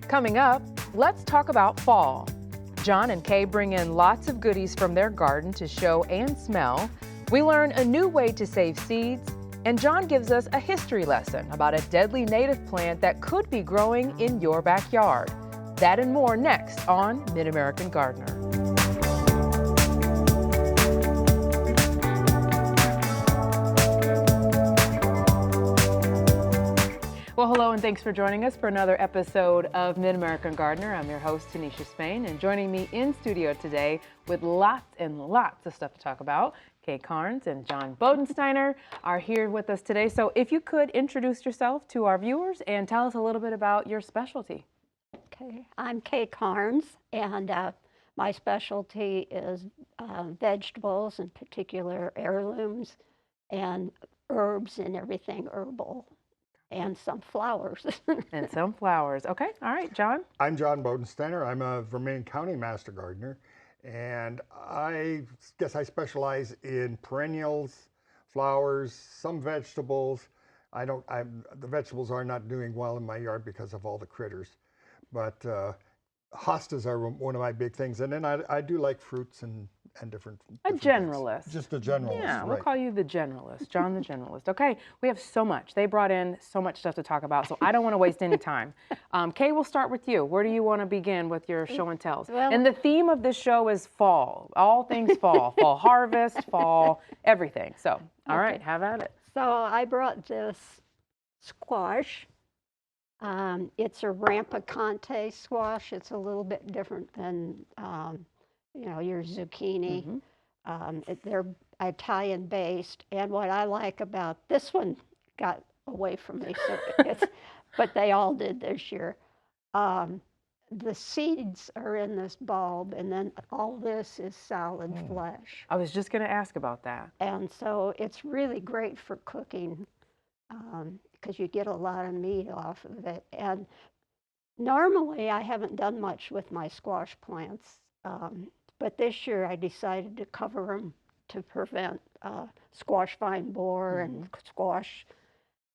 Coming up, let's talk about fall. John and Kay bring in lots of goodies from their garden to show and smell. We learn a new way to save seeds, and John gives us a history lesson about a deadly native plant that could be growing in your backyard. That and more next on Mid-American Gardener. Well, hello and thanks for joining us for another episode of Mid-American Gardener. I'm your host, Tanisha Spain, and joining me in studio today with lots and lots of stuff to talk about, Kay Carnes and John Bodensteiner are here with us today. So if you could introduce yourself to our viewers and tell us a little bit about your specialty. Okay, I'm Kay Carnes, and my specialty is vegetables, in particular heirlooms, and herbs and everything herbal. And some flowers. And some flowers. Okay, all right, John. I'm John Bodensteiner. I'm a Vermilion County Master Gardener, and I guess I specialize in perennials, flowers, some vegetables. The vegetables are not doing well in my yard because of all the critters, but hostas are one of my big things. And then I do like fruits and different generalist. Things. Just a generalist. Yeah, right. We'll call you the generalist, John the generalist. Okay, we have so much. They brought in so much stuff to talk about, so I don't want to waste any time. Kay, we'll start with you. Where do you want to begin with your show and tells? Well, and the theme of this show is fall. All things fall. Fall harvest, fall, everything. So, all right, have at it. So I brought this squash. It's a Rappicante squash. It's a little bit different than your zucchini. They're Italian based, and what I like about this one got away from me, but they all did this year. The seeds are in this bulb, and then all this is solid flesh. I was just going to ask about that. And so it's really great for cooking because you get a lot of meat off of it. And normally I haven't done much with my squash plants. But this year I decided to cover them to prevent squash vine borer and squash,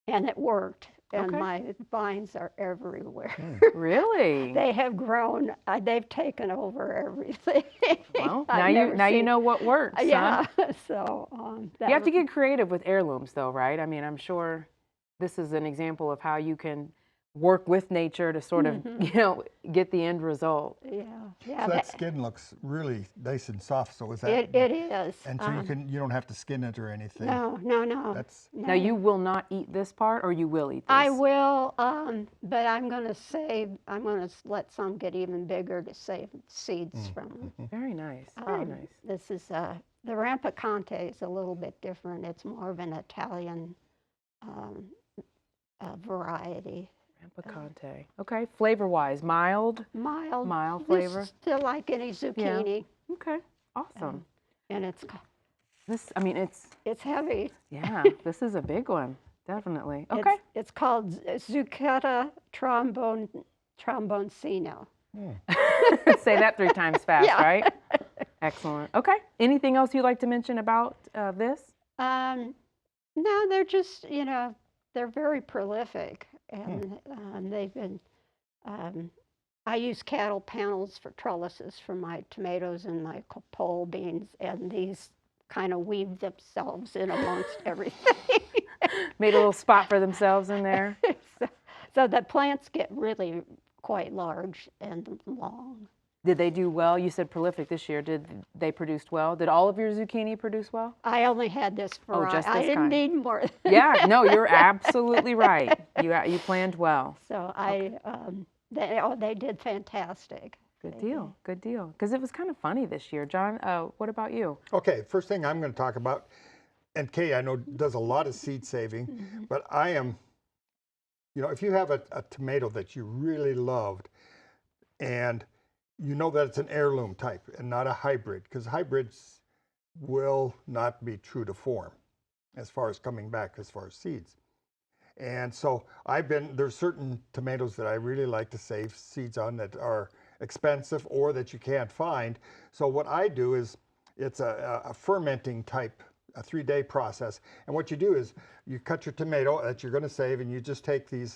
and it worked. And my vines are everywhere. Really? They have grown. They've taken over everything. Well, now you know what works. Yeah. Huh? So you have to get creative with heirlooms, though, right? I mean, I'm sure this is an example of how you can work with nature to sort of, get the end result. Yeah. So that skin looks really nice and soft. So is that? It is. And so you don't have to skin it or anything. No. No. Now you will not eat this part, or you will eat this? I will, but I'm going to let some get even bigger to save seeds from them. Very nice. Very nice. This is the Rappicante is a little bit different. It's more of an Italian variety. Rappicante. Okay, flavor-wise, mild flavor. Still like any zucchini. Yeah. Okay, awesome. And it's heavy. Yeah, this is a big one, definitely. Okay. It's called Zucchetta tromboncino. Say that 3 times fast, Yeah. right? Excellent. Okay. Anything else you'd like to mention about this? No, they're just they're very prolific. And they've been, I use cattle panels for trellises for my tomatoes and my pole beans, and these kind of weave themselves in amongst everything. Made a little spot for themselves in there. So the plants get really quite large and long. Did they do well? You said prolific this year. Did they produce well? Did all of your zucchini produce well? I only had this variety. Just this I didn't kind. need more. Yeah, no, you're absolutely right. You planned well. So they did fantastic. Good deal. Because it was kind of funny this year. John, what about you? Okay, first thing I'm going to talk about, and Kay, I know does a lot of seed saving, but I am, if you have a tomato that you really loved, and you know that it's an heirloom type and not a hybrid, because hybrids will not be true to form as far as coming back as far as seeds. And so there's certain tomatoes that I really like to save seeds on that are expensive or that you can't find. So what I do is it's a fermenting type, a 3-day process. And what you do is you cut your tomato that you're going to save, and you just take the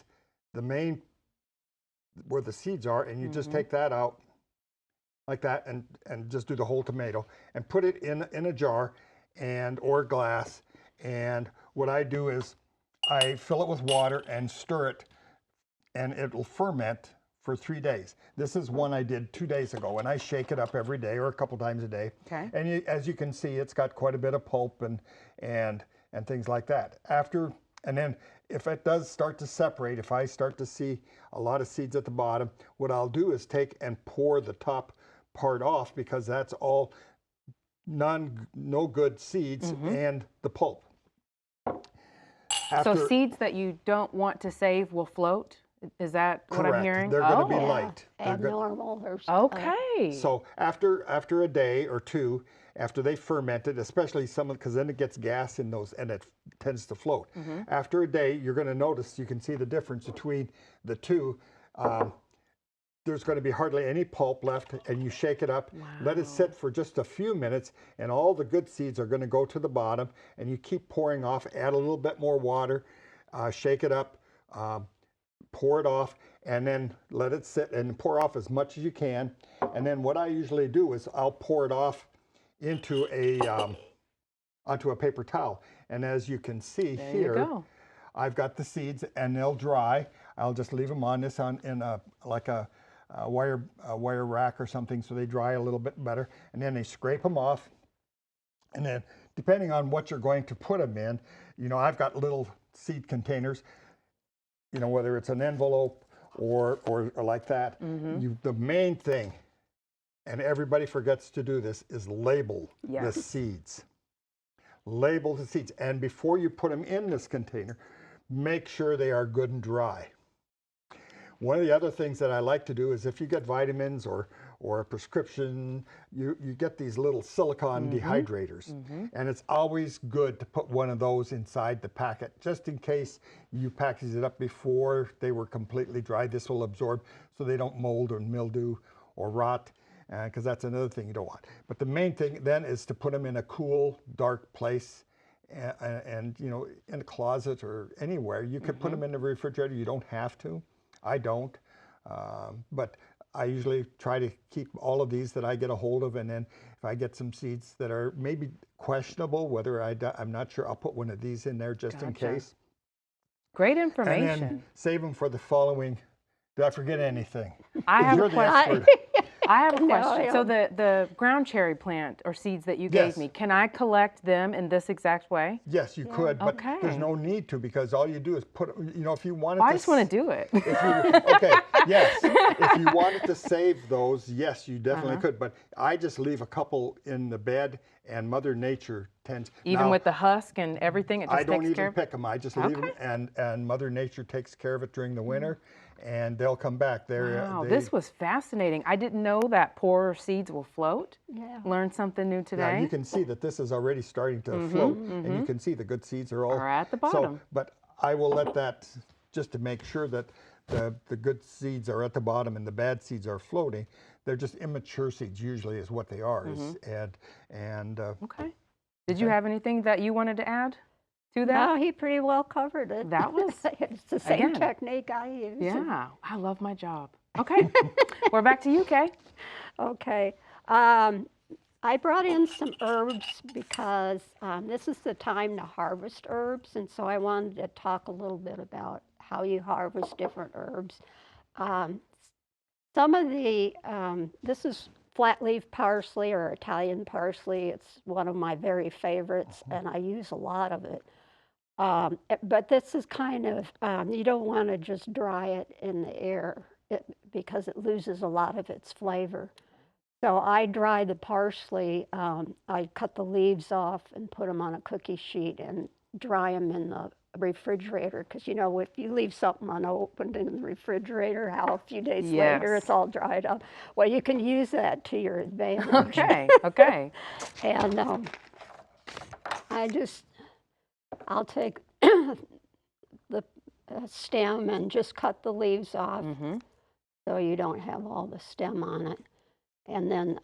main where the seeds are, and you just take that out like that, and just do the whole tomato, and put it in a jar or glass. And what I do is I fill it with water and stir it, and it will ferment for 3 days. This is one I did 2 days ago, and I shake it up every day or a couple times a day. Okay. And as you can see, it's got quite a bit of pulp and things like that. And then if it does start to separate, if I start to see a lot of seeds at the bottom, what I'll do is take and pour the top part off, because that's all no good seeds and the pulp. So seeds that you don't want to save will float? Is that what I'm hearing? They're going to be light. Abnormal or Okay. So after a day or two, after they fermented, especially some, because then it gets gas in those and it tends to float. After a day, you're going to notice, you can see the difference between the two. There's going to be hardly any pulp left, and you shake it up, let it sit for just a few minutes, and all the good seeds are going to go to the bottom, and you keep pouring off, add a little bit more water, shake it up, pour it off, and then let it sit and pour off as much as you can. And then what I usually do is I'll pour it off into onto a paper towel. And as you can see here, I've got the seeds, and they'll dry. I'll just leave them on this in a wire rack or something, so they dry a little bit better. And then they scrape them off. And then depending on what you're going to put them in, you know, I've got little seed containers, you know, whether it's an envelope or like that. The main thing, and everybody forgets to do this, is label the seeds. Label the seeds. And before you put them in this container, make sure they are good and dry. One of the other things that I like to do is, if you get vitamins or a prescription, you get these little silicone dehydrators. And it's always good to put one of those inside the packet, just in case you package it up before they were completely dry. This will absorb so they don't mold or mildew or rot, because that's another thing you don't want. But the main thing then is to put them in a cool, dark place. And you know, in a closet or anywhere. You could put them in the refrigerator. You don't have to. I don't, but I usually try to keep all of these that I get a hold of, and then if I get some seeds that are maybe questionable, whether I'm not sure, I'll put one of these in there just in case. Great information. And then save them for the following. Did I forget anything? I have a question. I have a question. No, so the ground cherry plant or seeds that you gave me, can I collect them in this exact way? Yes, you could, but there's no need to, because all you do is put, you know, if you wanted I just want to do it. Yes. If you wanted to save those, yes, you definitely could. But I just leave a couple in the bed, and Mother Nature tends. Even with the husk and everything, it just I don't takes care even of pick them. I just leave them, and Mother Nature takes care of it during the winter, and they'll come back. Wow, this was fascinating. I didn't know that poorer seeds will float. Yeah. Learned something new today. Yeah, you can see that this is already starting to float, and you can see the good seeds are at the bottom. So, but I will let that, just to make sure that the good seeds are at the bottom and the bad seeds are floating. They're just immature seeds, usually, is what they are. Okay. Did you have anything that you wanted to add to that? No, he pretty well covered it. That was it's the same technique I use. Yeah, I love my job. Okay, we're back to you, Kay. Okay. I brought in some herbs because this is the time to harvest herbs, and so I wanted to talk a little bit about how you harvest different herbs. Some of the, this is flat leaf parsley or Italian parsley. It's one of my very favorites, and I use a lot of it. But this is kind of, you don't want to just dry it in the air because it loses a lot of its flavor. So I dry the parsley, I cut the leaves off and put them on a cookie sheet and dry them in the refrigerator, because you know, if you leave something unopened in the refrigerator, a few days later it's all dried up. Well, you can use that to your advantage. Okay. And I'll take the stem and just cut the leaves off so you don't have all the stem on it. And then,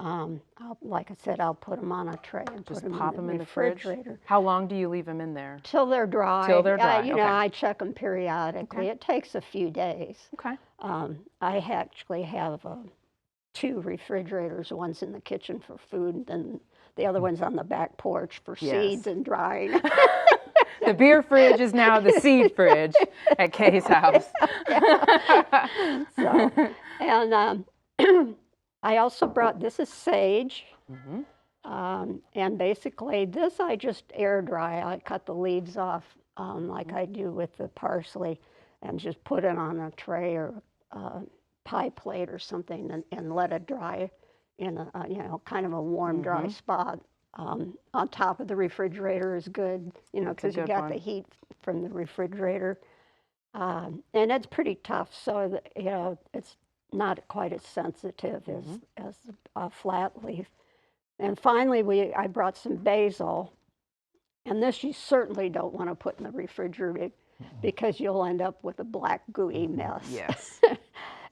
like I said, I'll put them on a tray and Just put them pop in them the in the fridge. refrigerator. How long do you leave them in there? Till they're dry. Till they're dry, You know, okay. I check them periodically. Okay. It takes a few days. Okay. I actually have 2 refrigerators. One's in the kitchen for food, and the other one's on the back porch for seeds and drying. The beer fridge is now the seed fridge at Kay's house. So, and I also brought, this is sage. And basically this I just air dry. I cut the leaves off like I do with the parsley and just put it on a tray or pie plate or something and let it dry in a, you know, kind of a warm, dry spot. On top of the refrigerator is good, you know, because you got the heat from the refrigerator. And it's pretty tough, so that, you know, it's not quite as sensitive as a flat leaf. And finally, I brought some basil, and this you certainly don't want to put in the refrigerator because you'll end up with a black gooey mess. Yes.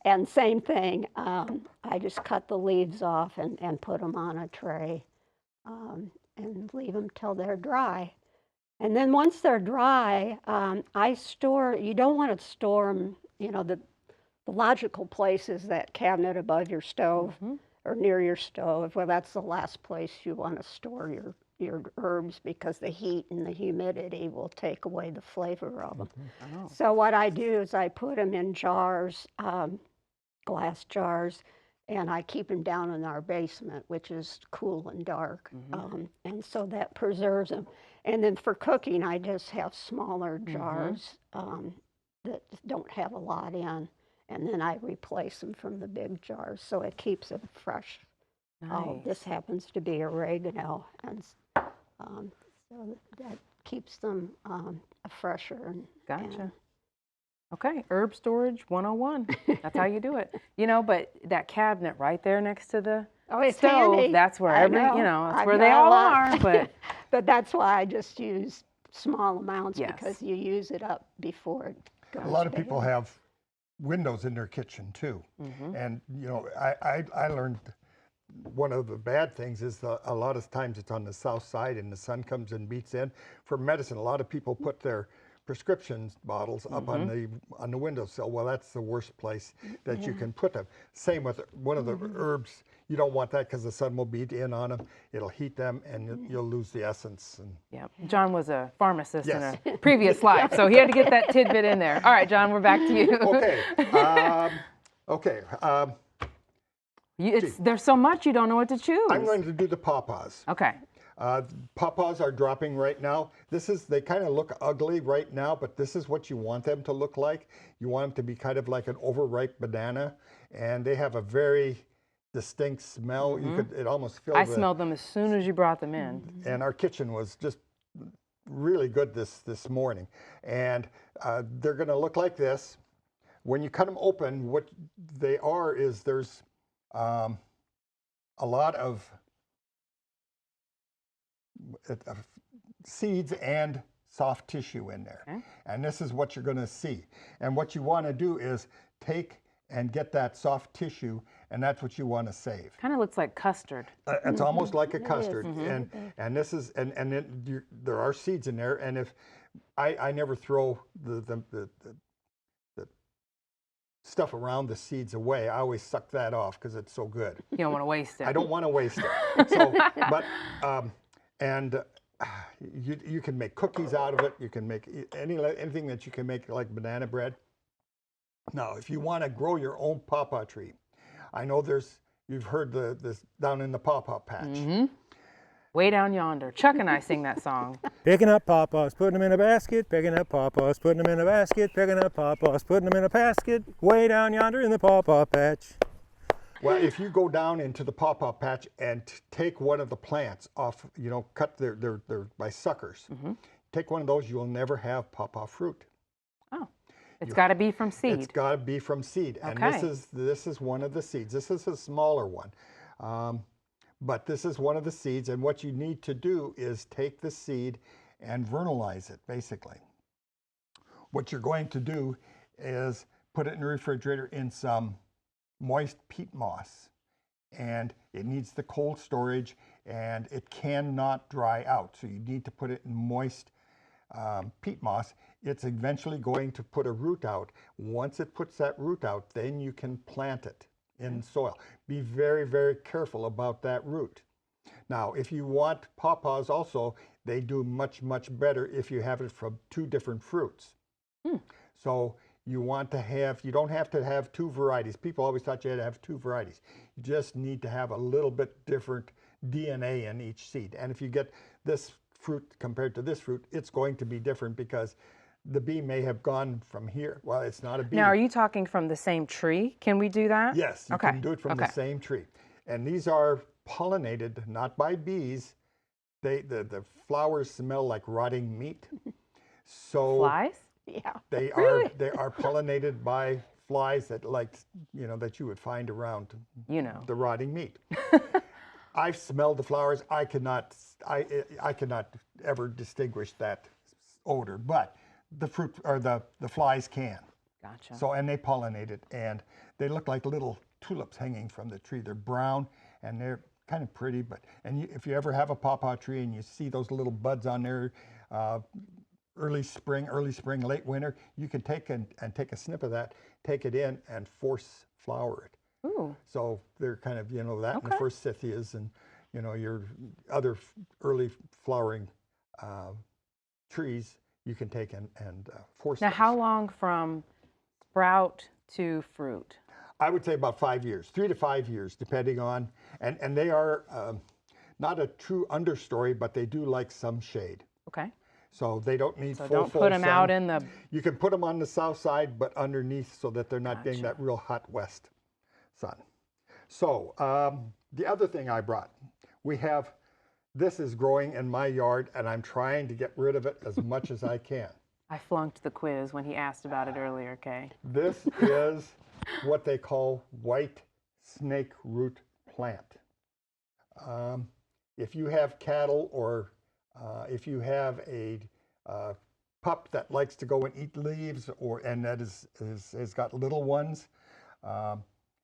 And same thing, I just cut the leaves off and put them on a tray and leave them till they're dry. And then once they're dry, I store, you don't want to store them, you know, the logical place is that cabinet above your stove or near your stove. Well, that's the last place you want to store your herbs because the heat and the humidity will take away the flavor of them. So what I do is I put them in jars, glass jars, and I keep them down in our basement, which is cool and dark. And so that preserves them. And then for cooking, I just have smaller jars that don't have a lot in. And then I replace them from the big jars, so it keeps them fresh. Nice. This happens to be oregano, and so that keeps them fresher. Gotcha. Okay, herb storage 101. That's how you do it. You know, but that cabinet right there next to the stove, handy. that's where I know. you know, that's I've where they got a all lot. are. But But that's why I just use small amounts Yes. because you use it up before it goes A lot of bad. people have windows in their kitchen too. And you know, I learned one of the bad things is a lot of times it's on the south side and the sun comes and beats in. For medicine, a lot of people put their prescription bottles up on the windowsill. Well, that's the worst place that you can put them. Same with one of the herbs. You don't want that because the sun will beat in on them. It'll heat them and you'll lose the essence. And yeah, John was a pharmacist Yes. in a previous life, so he had to get that tidbit in there. All right, John, we're back to you. Okay. There's so much you don't know what to choose. I'm going to do the pawpaws. Okay. Pawpaws are dropping right now. They kind of look ugly right now, but this is what you want them to look like. You want them to be kind of like an overripe banana, and they have a very distinct smell. It almost feels. I smelled them as soon as you brought them in. And our kitchen was just really good this morning. And they're going to look like this. When you cut them open, what they are is there's a lot of seeds and soft tissue in there. Okay. And this is what you're going to see. And what you want to do is take and get that soft tissue, and that's what you want to save. Kind of looks like custard. It's almost like a custard. is. And this is and then there are seeds in there. And if I never throw the stuff around the seeds away, I always suck that off because it's so good. You don't want to waste it. I don't want to waste it. So, but you can make cookies out of it. You can make anything that you can make, like banana bread. Now, if you want to grow your own pawpaw tree, I know you've heard this down in the pawpaw patch. Way down yonder. Chuck and I sing that song. Picking up pawpaws, putting them in a basket, picking up pawpaws, putting them in a basket, picking up pawpaws, putting them in a basket, way down yonder in the pawpaw patch. Well, if you go down into the pawpaw patch and take one of the plants off, you know, cut their by suckers, take one of those, you will never have pawpaw fruit. Oh, it's got to be from seed. It's got to be from seed, and this is one of the seeds. This is a smaller one, but this is one of the seeds. And what you need to do is take the seed and vernalize it. Basically, what you're going to do is put it in the refrigerator in some moist peat moss, and it needs the cold storage, and it cannot dry out. So you need to put it in moist peat moss. It's eventually going to put a root out. Once it puts that root out, then you can plant it in soil. Be very, very careful about that root. Now, if you want pawpaws also, they do much, much better if you have it from 2 different fruits. So you want to have, you don't have to have 2 varieties. People always thought you had to have 2 varieties. You just need to have a little bit different DNA in each seed. And if you get this fruit compared to this fruit, it's going to be different because the bee may have gone from here. Well, it's not a bee. Now, are you talking from the same tree? Can we do that? Yes, you Okay. can do it from the Okay. same tree. And these are pollinated, not by bees. The flowers smell like rotting meat. So Flies? Yeah. they Really? are pollinated by flies that that you would find around the rotting meat. I've smelled the flowers. I cannot ever distinguish that odor, but the fruit or the flies can. Gotcha. So, and they pollinate it, and they look like little tulips hanging from the tree. They're brown and they're kind of pretty, but if you ever have a pawpaw tree and you see those little buds on there, early spring, late winter, you can take a snip of that, take it in, and force flower it. Ooh. So they're kind of, that and the Okay. forsythias and, your other early flowering trees, you can take and force Now, those. how long from sprout to fruit? I would say about 5 years, 3 to 5 years, depending on, and they are not a true understory, but they do like some shade. Okay. So they don't need So full don't put them sun. out in the. You can put them on the south side, but underneath so that they're not getting Gotcha. that real hot west sun. So the other thing I brought, this is growing in my yard, and I'm trying to get rid of it as much as I can. I flunked the quiz when he asked about it earlier, Kay. This is what they call white snake root plant. If you have cattle or if you have a pup that likes to go and eat leaves, and that has got little ones,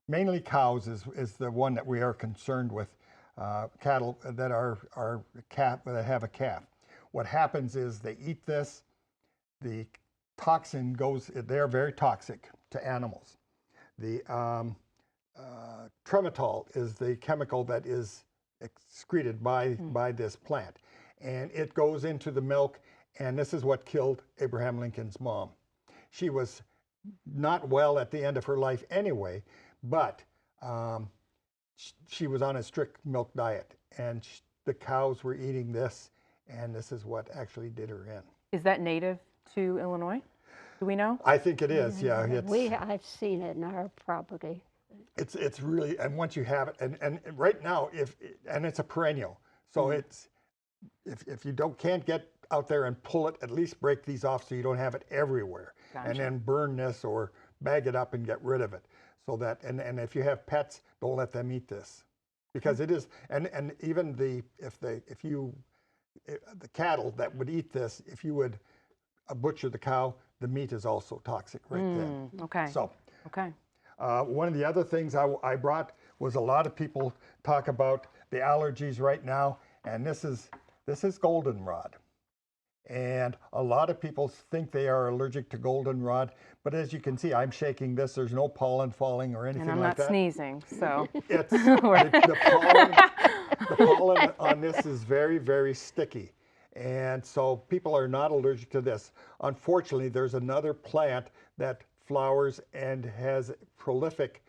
mainly cows is the one that we are concerned with. Cattle that that have a calf. What happens is they eat this. The toxin goes. They're very toxic to animals. The trematol is the chemical that is excreted by this plant, and it goes into the milk, and this is what killed Abraham Lincoln's mom. She was not well at the end of her life anyway, but she was on a strict milk diet, and the cows were eating this, and this is what actually did her in. Is that native to Illinois? Do we know? I think it is, yeah. I've seen it in our property. It's really, and once you have it, and right now, and it's a perennial, so it's if you can't get out there and pull it, at least break these off so you don't have it everywhere, Gotcha. and then burn this or bag it up and get rid of it, so that and if you have pets, don't let them eat this, because it is, and even the cattle that would eat this, if you would butcher the cow, the meat is also toxic right then. Okay. So. Okay. One of the other things I brought was a lot of people talk about the allergies right now, and this is goldenrod. And a lot of people think they are allergic to goldenrod, but as you can see, I'm shaking this. There's no pollen falling or anything And I'm like not that. sneezing, so. It's, the pollen on this is very, very sticky. And so people are not allergic to this. Unfortunately, there's another plant that flowers and has prolific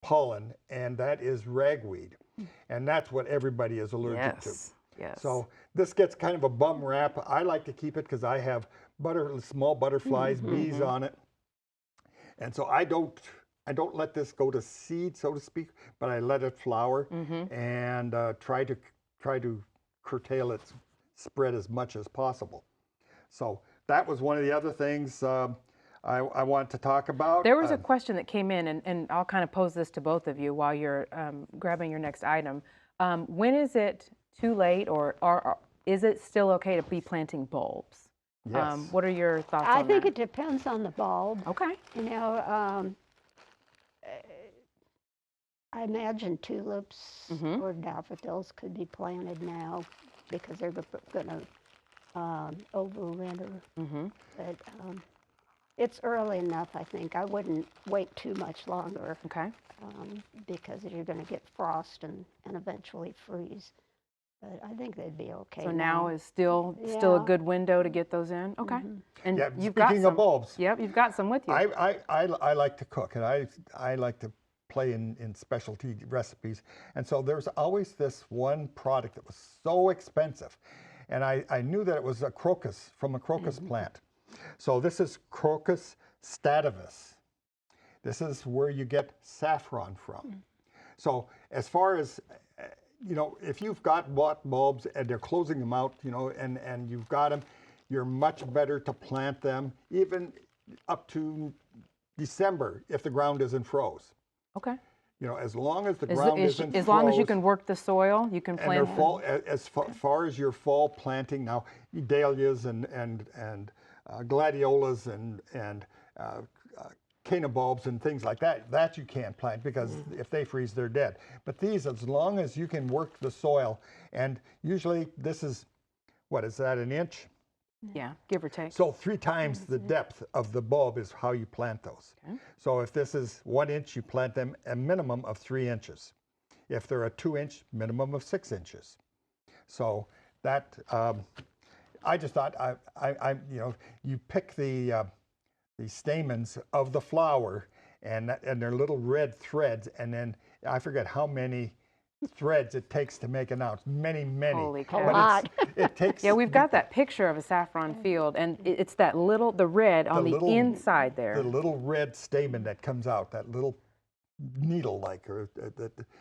pollen, and that is ragweed. And that's what everybody is allergic to. Yes. So this gets kind of a bum rap. I like to keep it because I have small butterflies, bees on it. And so I don't let this go to seed, so to speak, but I let it flower and try to curtail its spread as much as possible. So that was one of the other things I want to talk about. There was a question that came in, and I'll kind of pose this to both of you while you're grabbing your next item. When is it too late, or is it still okay to be planting bulbs? Yes. What are your thoughts I on think that? it depends on the bulb. Okay. You know, I imagine tulips or daffodils could be planted now because they're going to overwinter. But it's early enough, I think. I wouldn't wait too much longer Okay. because you're going to get frost and eventually freeze. But I think they'd be okay. So now is still a good window to get those in. Okay. And Yeah, you've got speaking some of bulbs, Yep, you've got some with you. I like to cook, and I like to play in specialty recipes. And so there's always this one product that was so expensive. And I knew that it was a crocus, from a crocus plant. So this is Crocus stativus. This is where you get saffron from. So as far as, you know, if you've got bought bulbs and they're closing them out, you know, and you've got them, you're much better to plant them even up to December if the ground isn't froze. Okay. You know, as long as the ground isn't froze. As long as you can work the soil, you can plant them. Fall, as far as your fall planting, now dahlias and gladiolas and canna bulbs and things like that you can't plant because if they freeze, they're dead. But these, as long as you can work the soil, and usually this is, what is that, an inch? Yeah, give or take. So 3 times the depth of the bulb is how you plant those. Okay. So if this is 1 inch, you plant them a minimum of 3 inches. If they're a 2-inch, minimum of 6 inches. So that, I just thought, you know, you pick the stamens of the flower and they're little red threads, and then I forget how many threads it takes to make an ounce. Many. Holy cow. A lot. It takes. Yeah, we've got that picture of a saffron field, and it's that little, the red on the inside there. The little red stamen that comes out, that little needle-like, or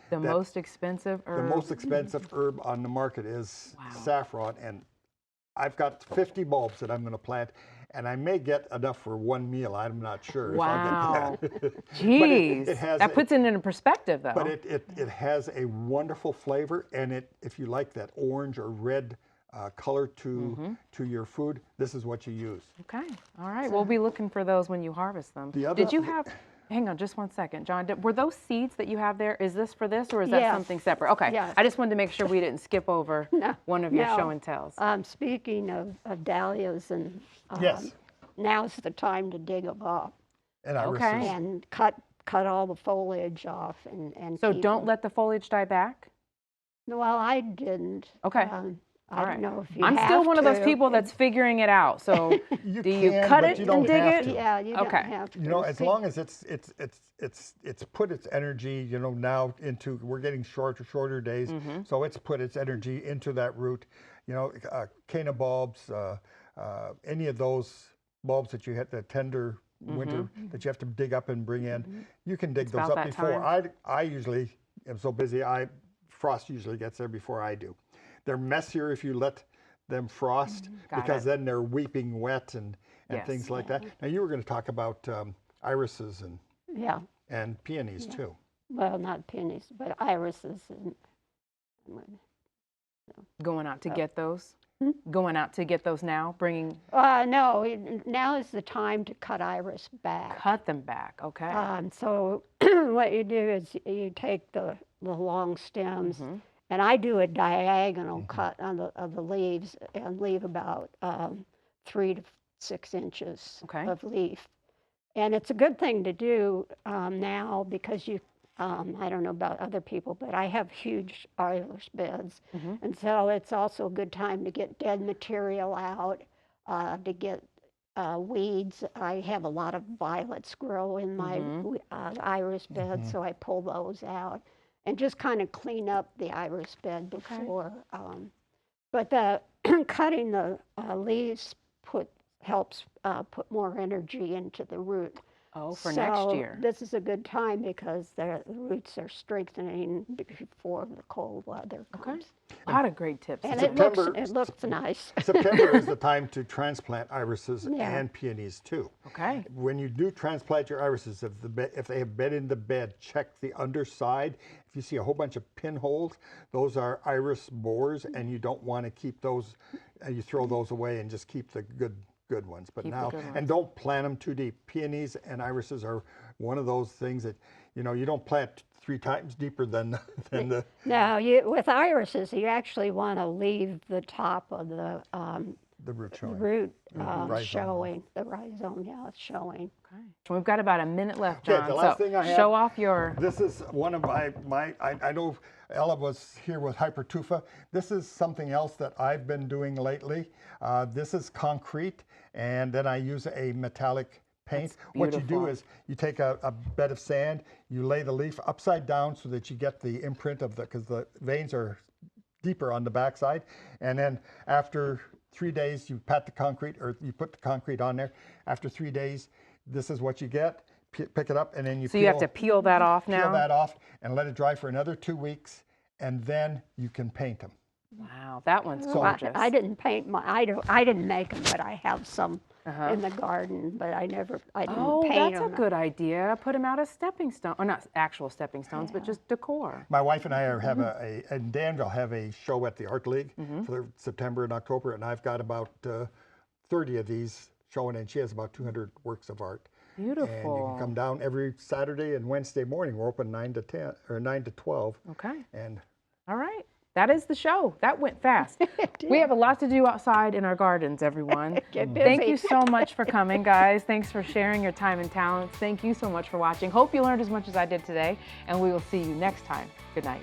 The most expensive herb. the most expensive herb on the market is saffron, and I've got 50 bulbs that I'm going to plant, and I may get enough for one meal. I'm not sure. Wow. If I get that. Jeez. It has that puts it into perspective, though. But it has a wonderful flavor, and if you like that orange or red color to your food, this is what you use. Okay. All right. We'll be looking for those when you harvest them. Did you have? Hang on just one second, John. Were those seeds that you have there, is this for this, or is that something separate? Okay. Yes. I just wanted to make sure we didn't skip over one of your show and tells. Speaking of dahlias, and Yes. now's the time to dig them up And irises. Okay. and cut all the foliage off and So keep don't them. let the foliage die back? Well, I didn't. Okay. I don't know if you I'm have still one of those to. people that's figuring it out. So You do you can, cut but it you don't and dig have it? to. Yeah, you Okay. don't have to. You know, as See, long as it's put its energy, you know, now into, we're getting shorter days, so it's put its energy into that root. You know, canna bulbs, any of those bulbs that you hit, the tender winter that you have to dig up and bring in, you can dig those about up that before. I usually am so busy, frost usually gets there before I do. They're messier if you let them frost because then they're weeping wet and things like that. Now you were going to talk about irises and peonies too. well, not peonies, but irises. Going out to get those? Going out to get those now? Bringing, No, now is the time to cut iris back. cut them back, okay. So what you do is you take the long stems, and I do a diagonal cut on the leaves and leave about 3 to 6 inches of leaf. And it's a good thing to do now because I don't know about other people, but I have huge iris beds. And so it's also a good time to get dead material out, to get weeds. I have a lot of violets grow in my iris bed, so I pull those out and just kind of clean up the iris bed before. But the cutting the leaves helps put more energy into the root. Oh, for next year. This is a good time because the roots are strengthening before the cold weather comes. A lot of great tips. And September- it looks nice. September is the time to transplant irises and peonies too. Okay. When you do transplant your irises, if they have been in the bed, check the underside. If you see a whole bunch of pinholes, those are iris borers, and you don't want to keep those. You throw those away and just keep the good ones. But Keep the now, good ones. and don't plant them too deep. Peonies and irises are one of those things that, you know, you don't plant 3 times deeper than the. Now, with irises, you actually want to leave the top of the root showing. root showing, the rhizome, yeah, it's showing. Okay. We've got about a minute left, Okay, John. the last so thing I have, show off your. This is one of I know Ella was here with hypertufa. This is something else that I've been doing lately. This is concrete, and then I use a metallic paint. What you do is you take a bed of sand, you lay the leaf upside down so that you get the imprint of because the veins are deeper on the backside, and then after 3 days you pat the concrete, or you put the concrete on there. After 3 days, this is what you get. Pick it up, and then you So you have to peel that off now? Peel that off and let it dry for another 2 weeks, and then you can paint them. Wow, that one's Well, gorgeous. I didn't paint I didn't make them, but I have some in the garden, but I didn't paint them. Oh, that's a good idea. Put them out as stepping stones, or not actual stepping stones, but just decor. My wife and I have in Danville have a show at the Art League for September and October, and I've got about 30 of these showing, and she has about 200 works of art. Beautiful. And you can come down every Saturday and Wednesday morning. We're open 9 to 10 or 9 to 12. Okay. And all right. That is the show. That went fast. We have a lot to do outside in our gardens, everyone. Get busy. Thank you so much for coming, guys. Thanks for sharing your time and talents. Thank you so much for watching. Hope you learned as much as I did today, and we will see you next time. Good night.